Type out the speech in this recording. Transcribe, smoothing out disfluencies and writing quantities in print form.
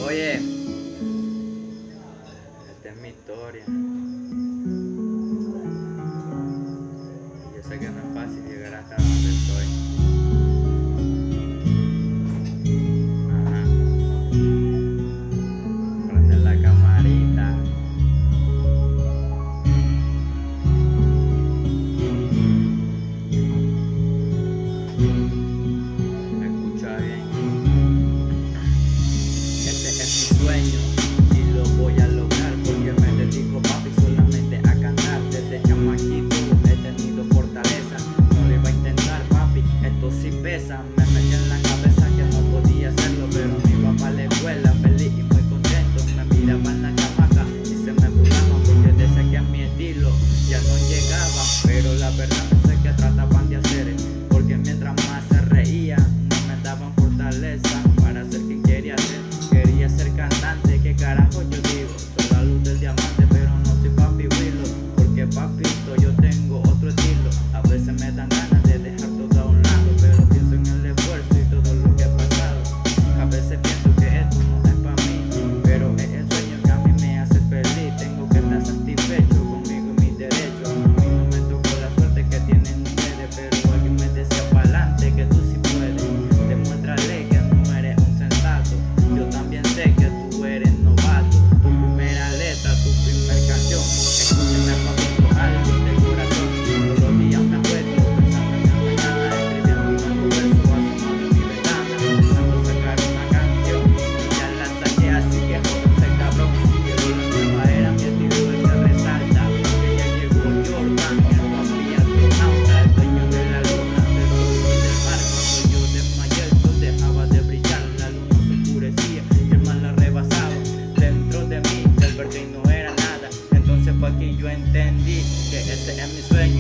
Oye, esta es mi historia. Y yo sé que no es fácil llegar hasta donde estoy. Ajá. Prende la camarita. Me escucha bien. Este es mi sueño y lo voy a lograr porque me dedico, papi, solamente a cantar. Desde chamaquito he tenido fortaleza. No lo iba a intentar, papi, esto sí pesa. Me metí en la cabeza que no podía hacerlo, pero mi papá a la escuela feliz y muy contento. Me miraba en la chamaca y se me burlaba porque decía que a mi estilo ya no llegaba. Pero la verdad no sé qué trataban de hacer, porque mientras más se reían no me daban fortaleza para ser quien quería ser. Quería ser cantante, ¿qué carajo yo digo? Soy la luz del diamante, pero no soy papi Willow, porque papito yo tengo otro estilo. A veces me dan ganas de dejar todo a un lado, pero pienso en el esfuerzo y todo lo que he pasado. A veces pienso que esto no es para mí, pero es el sueño que a mí me hace feliz. Tengo que estar satisfecho conmigo y mis derechos. A mí no me tocó la suerte que tienen ustedes, pero alguien me decía pa'lante que tú sí puedes. Demuéstrale que no eres un sensato. Yo también sé que tú eres novato. Tu primera letra, tu primer canción. Escúchame, papito, algo del corazón. Todos los días me acuerdo pensando en la mañana, escribiendo un nuevo verso asomado en mi ventana, pensando sacar una canción. Ya la saqué, así que jódense, cabrón. Pero la nueva era mi estilo el que resalta. Que ya llegó Jordan, el papi astronauta, el dueño de la luna, del sol y del mar. Cuando yo desmayé, el sol dejaba de brillar, la luna se oscurecía y el mar la rebasaba. Dentro de mí, el verde no era nada. Entonces fue aquí yo entendí que ese es mi sueño